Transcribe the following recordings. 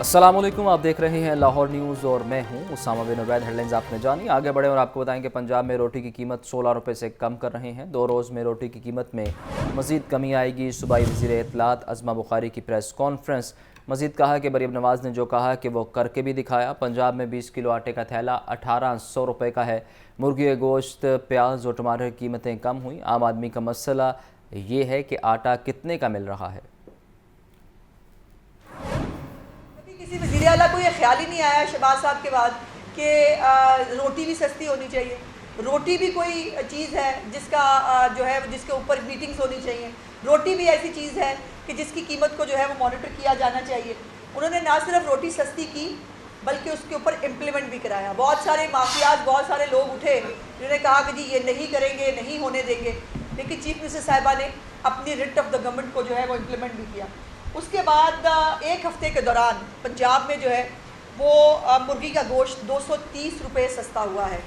अस्सलाम वालेकुम, आप देख रहे हैं लाहौर न्यूज़ और मैं हूं उसामा बिन उबैद। हेडलाइंस आपने जानी, आगे बढ़े और आपको बताएं कि पंजाब में रोटी की कीमत 16 रुपये से कम कर रहे हैं। 2 रोज़ में रोटी की कीमत में मज़ीद कमी आएगी। सूबाई वज़ीर इत्तलात अज़मा बुखारी की प्रेस कॉन्फ्रेंस। मज़ीद कहा कि मरीम नवाज़ ने जो कहा कि वो करके भी दिखाया। पंजाब में 20 किलो आटे का थैला 1800 रुपये का है। मुर्गी के गोश्त, प्याज और टमाटर की कीमतें कम हुई। आम आदमी का मसला ये है कि आटा कितने का मिल रहा है। किसी वज़ीर आला को ये ख्याल ही नहीं आया शहबाज साहब के बाद कि रोटी भी सस्ती होनी चाहिए। रोटी भी कोई चीज़ है जिसका जो है जिसके ऊपर मीटिंग्स होनी चाहिए। रोटी भी ऐसी चीज़ है कि जिसकी कीमत को जो है वो मॉनिटर किया जाना चाहिए। उन्होंने ना सिर्फ रोटी सस्ती की बल्कि उसके ऊपर इम्प्लीमेंट भी कराया। बहुत सारे माफियाज, बहुत सारे लोग उठे जिन्होंने कहा कि जी ये नहीं करेंगे, नहीं होने देंगे, लेकिन चीफ मिनिस्टर साहिबा ने अपनी रिट ऑफ द गवर्नमेंट को जो है वो इम्प्लीमेंट भी किया। उसके बाद एक हफ़्ते के दौरान पंजाब में जो है वो मुर्गी का गोश्त 230 रुपये सस्ता हुआ है।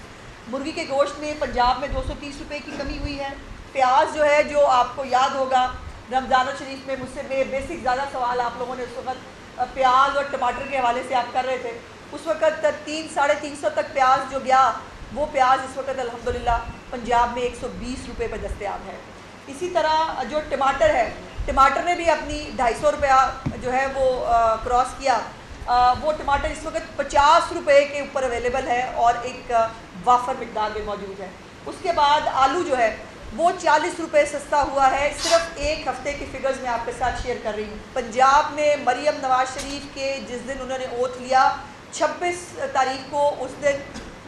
मुर्गी के गोश्त में पंजाब में 230 रुपये की कमी हुई है। प्याज जो है, जो आपको याद होगा रमज़ान शरीफ में मुझसे बेसिक ज़्यादा सवाल आप लोगों ने उस वक्त प्याज और टमाटर के हवाले से आप कर रहे थे। उस वक्त 300-350 तक प्याज जो गया, वो प्याज इस वक्त अल्हम्दुलिल्लाह पंजाब में 120 रुपये पर दस्तयाब है। इसी तरह जो टमाटर है, टमाटर ने भी अपनी 250 रुपया जो है वो क्रॉस किया। वो टमाटर इस वक्त 50 रुपये के ऊपर अवेलेबल है और एक वाफर मिकदार में मौजूद है। उसके बाद आलू जो है वो 40 रुपये सस्ता हुआ है। सिर्फ एक हफ्ते की फिगर्स मैं आपके साथ शेयर कर रही हूँ। पंजाब में मरीम नवाज शरीफ के जिस दिन उन्होंने ओथ लिया 26 तारीख को, उस दिन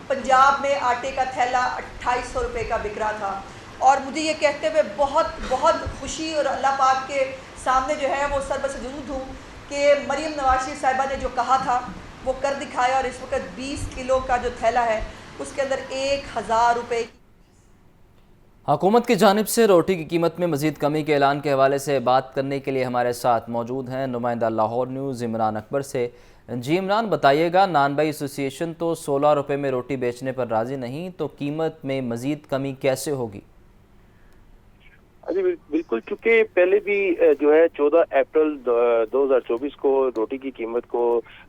पंजाब में आटे का थैला 2800 रुपये का बिक रहा था। और मुझे ये कहते हुए बहुत बहुत खुशी और अल्लाह पाक के सामने जो है वो सरबसजूद हूँ कि मरीम नवाज शरीफ साहिबा ने जो कहा था वो कर दिखाया। और इस वक्त 20 किलो का जो थैला है उसके अंदर 1000 रुपये की हुकूमत की जानिब से रोटी की कीमत में मज़ीद कमी के ऐलान के हवाले से बात करने के लिए हमारे साथ मौजूद हैं नुमाइंदा लाहौर न्यूज़ इमरान अकबर से। जी इमरान, बताइएगा, नान भाई एसोसिएशन तो 16 रुपये में रोटी बेचने पर राज़ी नहीं, तो कीमत में मज़ीद कमी कैसे होगी? जी बिल्कुल, क्योंकि पहले भी जो है 14 अप्रैल 2024 को रोटी की कीमत को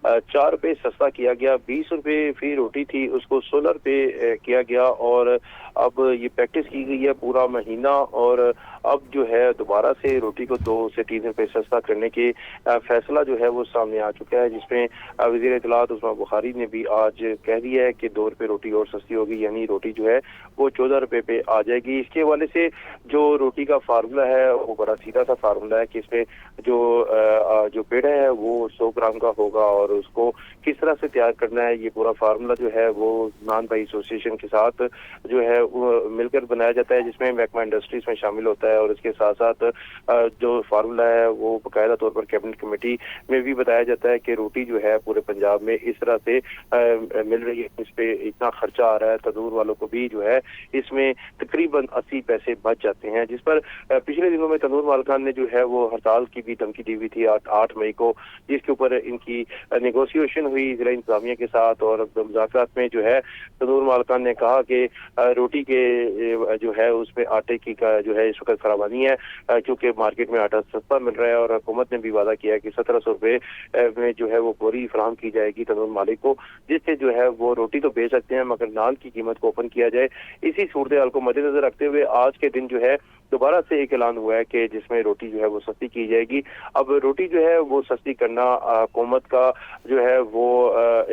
4 रुपये सस्ता किया गया। 20 रुपये फी रोटी थी, उसको 16 रुपये किया गया और अब ये प्रैक्टिस की गई है पूरा महीना। और अब जो है दोबारा से रोटी को 2 से 3 रुपये सस्ता करने के फैसला जो है वो सामने आ चुका है, जिसमें वज़ीर इत्तलात अज़मा बुखारी ने भी आज कह दिया है कि 2 रुपये रोटी और सस्ती होगी, यानी रोटी जो है वो 14 रुपये पे आ जाएगी। इसके हवाले से जो रोटी का फार्मूला है वो बड़ा सीधा सा फार्मूला है कि इसमें जो पेड़ा है वो 100 ग्राम का होगा और उसको किस तरह से तैयार करना है, ये पूरा फार्मूला जो है वो नान भाई एसोसिएशन के साथ जो है वो मिलकर बनाया जाता है, जिसमें महकमा इंडस्ट्रीज में शामिल होता है। और इसके साथ साथ जो फार्मूला है वो बाकायदा तौर पर कैबिनेट कमेटी में भी बताया जाता है कि रोटी जो है पूरे पंजाब में इस तरह से मिल रही है, इस पे इतना खर्चा आ रहा है, तंदूर वालों को भी जो है इसमें तकरीबन 80 पैसे बच जाते हैं। जिस पर पिछले दिनों में तंदूर मालकान ने जो है वो हड़ताल की भी धमकी दी हुई थी 8 मई को, जिसके ऊपर इनकी नेगोशिएशन हुई जिला इंतजामिया के साथ। और मुज़ाकरात में जो है तंदूर मालकान ने कहा कि रोटी के जो है उसमें आटे की का जो है इस वक्त फरावानी है, क्योंकि मार्केट में आटा सस्ता मिल रहा है। और हुकूमत ने भी वादा किया है कि 1700 रुपये में जो है वो बोरी फराहम की जाएगी तंदूर मालिक को, जिससे जो है वो रोटी तो बेच सकते हैं मगर नान की कीमत को ओपन किया जाए। इसी सूरत हाल को मद्देनजर रखते हुए आज के दिन जो है दोबारा से एक ऐलान हुआ है कि जिसमें रोटी जो है वो सस्ती की जाएगी। अब रोटी जो है वो सस्ती करना हुकूमत का जो है वो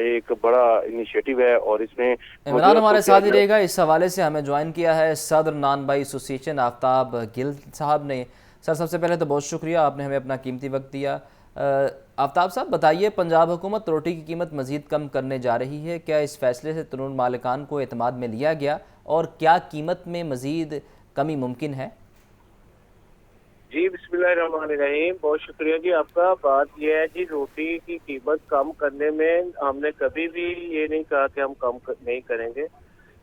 एक बड़ा इनिशिएटिव है और इसमें इमरान हमारे साथ ही रहेगा। इस हवाले से हमें ज्वाइन किया है सदर नान भाई एसोसिएशन आफ्ताब गिल साहब ने। सर, सबसे पहले तो बहुत शुक्रिया, आपने हमें अपना कीमती वक्त दिया। आफ्ताब साहब, बताइए, पंजाब हुकूमत रोटी की कीमत मज़ीद कम करने जा रही है, क्या इस फैसले से तंदूर मालिकान को एतमाद में लिया गया और क्या कीमत में मज़ीद कमी मुमकिन है? जी बिस्मिल्लाहिर्रहमानिर्रहीम, बहुत शुक्रिया जी आपका। बात यह है जी, रोटी की कीमत कम करने में हमने कभी भी ये नहीं कहा कि हम नहीं करेंगे,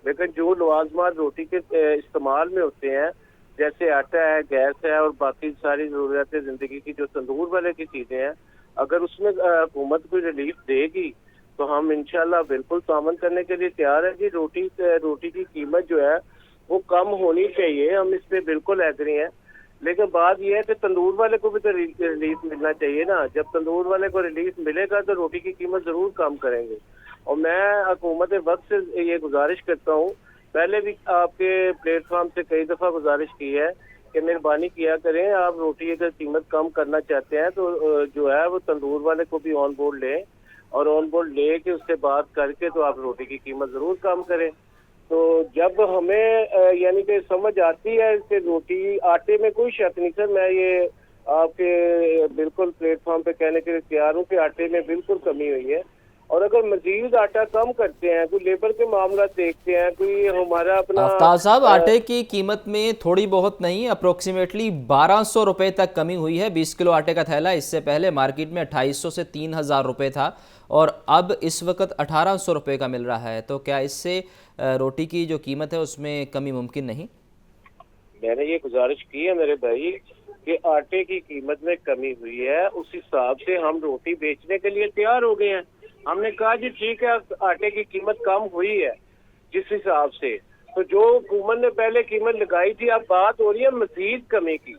लेकिन जो लवाजमात रोटी के इस्तेमाल में होते हैं जैसे आटा है, गैस है और बाकी सारी ज़रूरतें ज़िंदगी की जो तंदूर वाले की चीज़ें हैं, अगर उसमें हुकूमत कोई रिलीफ देगी तो हम इंशाल्लाह बिल्कुल तामन करने के लिए तैयार है जी। रोटी की कीमत जो है वो कम होनी चाहिए, हम इस पे बिल्कुल एग्री हैं। लेकिन बात यह है कि तंदूर वाले को भी तो रिलीफ मिलना चाहिए ना। जब तंदूर वाले को रिलीफ मिलेगा तो रोटी की कीमत जरूर कम करेंगे। और मैं हुकूमत वक्त से ये गुजारिश करता हूँ, पहले भी आपके प्लेटफॉर्म से कई दफा गुजारिश की है कि मेहरबानी किया करें, आप रोटी अगर कीमत कम करना चाहते हैं तो जो है वो तंदूर वाले को भी ऑन बोर्ड लें, और ऑन बोर्ड ले के उससे बात करके तो आप रोटी की कीमत जरूर कम करें। तो जब हमें यानी कि समझ आती है कि रोटी आटे में कोई शक नहीं सर, मैं ये आपके बिल्कुल प्लेटफॉर्म पे कहने के लिए तैयार हूँ कि आटे में बिल्कुल कमी हुई है। और अगर मजीद आटा कम करते हैं, कोई लेबर के मामला देखते हैं, कोई हमारा अपना आफ्ताब साहब, आटे की कीमत में थोड़ी बहुत नहीं, अप्रोक्सीमेटली 1200 रुपये तक कमी हुई है। 20 किलो आटे का थैला इससे पहले मार्केट में 2800 से 3000 रुपये था और अब इस वक्त 1800 रुपये का मिल रहा है। तो क्या इससे रोटी की जो कीमत है उसमें कमी मुमकिन नहीं? मैंने ये गुजारिश की है मेरे भाई कि आटे की कीमत में कमी हुई है, उस हिसाब से हम रोटी बेचने के लिए तैयार हो गए हैं। हमने कहा जी ठीक है, आटे की कीमत कम हुई है जिस हिसाब से, तो जो हुकूमत ने पहले कीमत लगाई थी, अब बात हो रही है मजीद कमी की।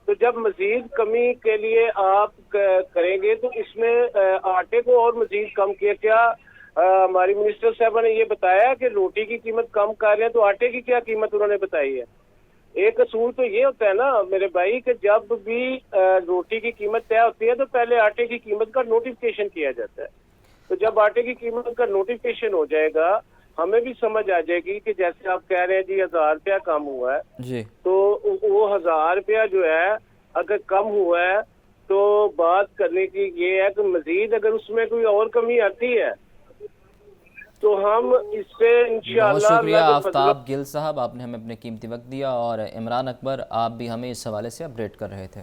तो जब मजीद कमी के लिए आप करेंगे तो इसमें आटे को और मजीद कम किया। क्या हमारी मिनिस्टर साहबा ने ये बताया कि रोटी की कीमत कम कर रहे हैं, तो आटे की क्या कीमत उन्होंने बताई है? एक असूल तो ये होता है ना मेरे भाई कि जब भी रोटी की कीमत तय होती है तो पहले आटे की कीमत का नोटिफिकेशन किया जाता है। तो जब आटे की कीमत का नोटिफिकेशन हो जाएगा, हमें भी समझ आ जाएगी कि जैसे आप कह रहे हैं जी 1000 रुपया कम हुआ है जी, तो वो 1000 रुपया जो है अगर कम हुआ है तो बात करने की ये है कि मजीद अगर उसमें कोई और कमी आती है तो हम इस पे इंशाअल्लाह। बहुत शुक्रिया आफ्ताब गिल साहब, आपने हमें अपने कीमती वक्त दिया। और इमरान अकबर, आप भी हमें इस हवाले से अपडेट कर रहे थे।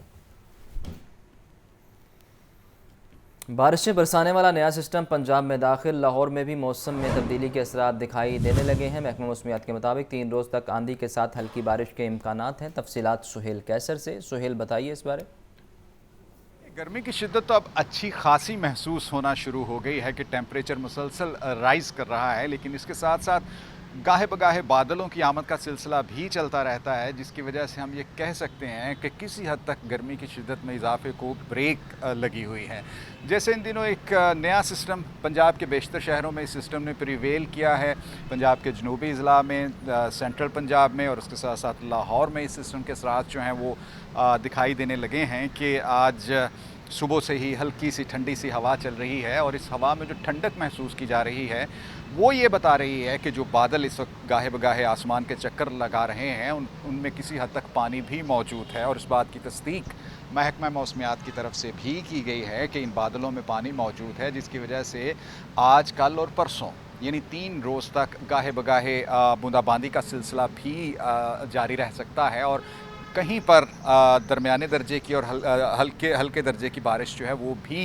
बारिशें बरसाने वाला नया सिस्टम पंजाब में दाखिल। लाहौर में भी मौसम में तब्दीली के असरात दिखाई देने लगे हैं। महकमा मौसमियात के मुताबिक 3 रोज़ तक आंधी के साथ हल्की बारिश के इम्कानात हैं। तफसीलात सुहेल कैसर से। सुहेल, बताइए इस बारे। गर्मी की शिद्दत तो अब अच्छी खासी महसूस होना शुरू हो गई है कि टेम्परेचर मुसलसल राइज कर रहा है, लेकिन इसके साथ साथ गाहे बगाहे बादलों की आमद का सिलसिला भी चलता रहता है, जिसकी वजह से हम ये कह सकते हैं कि किसी हद तक गर्मी की शिद्दत में इजाफे को ब्रेक लगी हुई है। जैसे इन दिनों एक नया सिस्टम पंजाब के बेशतर शहरों में इस सिस्टम ने प्रिवेल किया है। पंजाब के जनूबी अजला में, सेंट्रल पंजाब में और उसके साथ साथ लाहौर में इस सिस्टम के असरात जो हैं वो दिखाई देने लगे हैं कि आज सुबह से ही हल्की सी ठंडी सी हवा चल रही है और इस हवा में जो ठंडक महसूस की जा रही है वो ये बता रही है कि जो बादल इस वक्त गाहे बगाहे आसमान के चक्कर लगा रहे हैं उनमें किसी हद तक पानी भी मौजूद है। और इस बात की तस्दीक महकमा मौसमियात की तरफ से भी की गई है कि इन बादलों में पानी मौजूद है, जिसकी वजह से आज, कल और परसों यानी 3 रोज़ तक गाहे बगाहे बूंदाबांदी का सिलसिला भी जारी रह सकता है और कहीं पर दरमियाने दर्जे की और हल्के दर्जे की बारिश जो है वो भी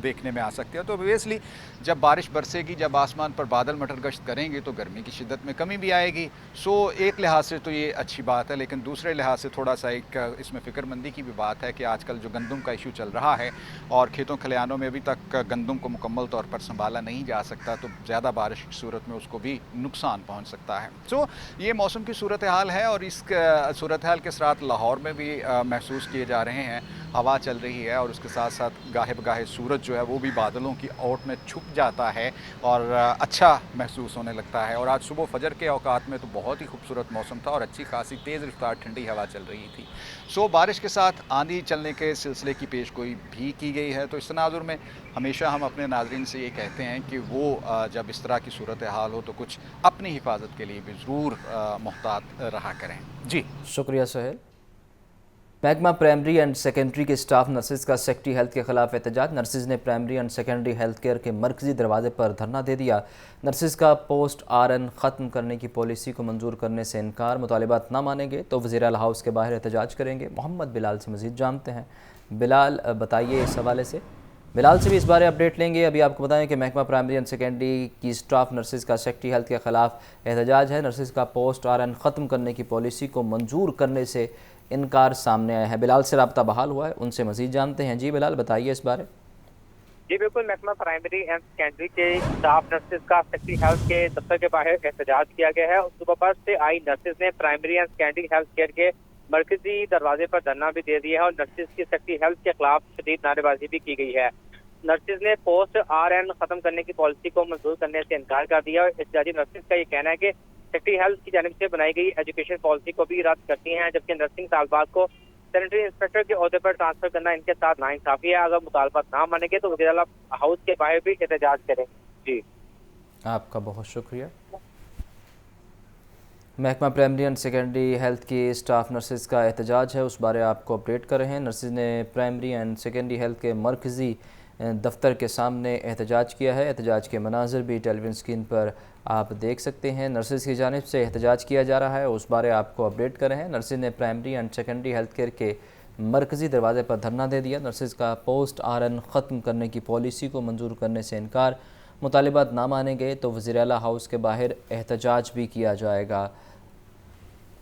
देखने में आ सकती है। तो ऑब्वियसली जब बारिश बरसेगी, जब आसमान पर बादल मटर गश्त करेंगे तो गर्मी की शिद्दत में कमी भी आएगी। सो एक लिहाज से तो ये अच्छी बात है, लेकिन दूसरे लिहाज से थोड़ा सा एक इसमें फ़िक्रमंदी की भी बात है कि आजकल जो गंदम का इशू चल रहा है और खेतों खलिहानों में अभी तक गंदम को मुकम्मल तौर पर संभाला नहीं जा सकता, तो ज़्यादा बारिश की सूरत में उसको भी नुकसान पहुँच सकता है। सो ये मौसम की सूरत हाल है और इस सूरत हाल के साथ लाहौर में भी महसूस किए जा रहे हैं। हवा चल रही है और उसके साथ साथ गाहे बगाहे सूरज जो है वो भी बादलों की ओट में छुप जाता है और अच्छा महसूस होने लगता है। और आज सुबह फजर के औकात में तो बहुत ही खूबसूरत मौसम था और अच्छी खासी तेज़ रफ्तार ठंडी हवा चल रही थी। सो बारिश के साथ आंधी चलने के सिलसिले की पेशगोई भी की गई है। तो इस तनाजुर में हमेशा हम अपने नाज़रीन से ये कहते हैं कि वो जब इस तरह की सूरत हाल हो तो कुछ अपनी हिफाजत के लिए भी ज़रूर मुहतात रहा करें। जी शुक्रिया सुहेल। महकमा प्राइमरी एंड सेकेंडरी के स्टाफ नर्सिस का सेक्रेटरी हेल्थ के खिलाफ एहतजाज। नर्सिस ने primary and secondary health care के मरकजी दरवाजे पर धरना दे दिया। नर्सिस का पोस्ट RN ख़त्म करने की पॉलिसी को मंजूर करने से इनकार। मुतालिबात ना मानेंगे तो वज़ीर आला हाउस के बाहर एहतजाज करेंगे। मोहम्मद बिलाल से मज़ीद जानते हैं। बिलाल, बताइए इस हवाले से। बिलाल से भी इस बारे अपडेट लेंगे। अभी आपको बताएं कि महकमा प्राइमरी एंड सेकेंडरी की स्टाफ नर्सिस का सेक्रेटरी हेल्थ के खिलाफ एहतजाज है। नर्सिस का पोस्ट RN ख़त्म करने की पॉलिसी को मंजूर करने से इनकार सामने आया है। बिलाल से रब्ता बहाल हुआ है, उनसे मज़ीद जानते हैं। जी बिलाल, बताइए इस बारे। जी बिल्कुल, महकमा प्राइमरी एंड सेकेंडरी के स्टाफ नर्सिस का सेक्रेटरी हेल्थ के दफ्तर के बाहर एहतजाज किया गया है। सुबह से आई नर्सिस ने primary and secondary health care के मरकजी दरवाजे पर धरना भी दे दिया है और नर्सिस की सेक्रेटरी हेल्थ के खिलाफ शदीद नारेबाजी भी की गई है। नर्सिस ने पोस्ट RN खत्म करने की पॉलिसी को मंजूर करने से इनकार कर दिया और एहतजाजी नर्सिस का ये कहना है कि सेक्रेटरी हेल्थ की जानिब से बनाई गई एजुकेशन पॉलिसी को भी रद्द करती हैं, जबकि नर्सिंग तालबात को सैनिटरी इंस्पेक्टर के अहदे पर ट्रांसफर करना इनके साथ नाइंसाफी है। अगर मुतालबात ना मानेंगे तो वज़ीर आला हाउस के बाहर भी एहतजाज करें। जी, आपका बहुत शुक्रिया। महकमा प्राइमरी एंड सेकेंडरी हेल्थ की स्टाफ नर्सिस का एहतजाज है, उस बारे आपको अपडेट कर रहे हैं। नर्सिस ने प्राइमरी एंड सेकेंडरी हेल्थ के मरकज़ी दफ्तर के सामने एहतजाज किया है। एहतजाज के मनाजिर भी टेलीविज़न स्क्रीन पर आप देख सकते हैं। नर्सिस की जानिब से एहतजाज किया जा रहा है, उस बारे आपको अपडेट कर रहे हैं। नर्सिस ने primary and secondary health care के मरकज़ी दरवाजे पर धरना दे दिया। नर्सिस का पोस्ट RN ख़त्म करने की पॉलिसी को मंजूर करने से इनकार, मुतालिबात ना माने गए तो वज़ीर आला हाउस के बाहर एहतजाज भी किया जाएगा।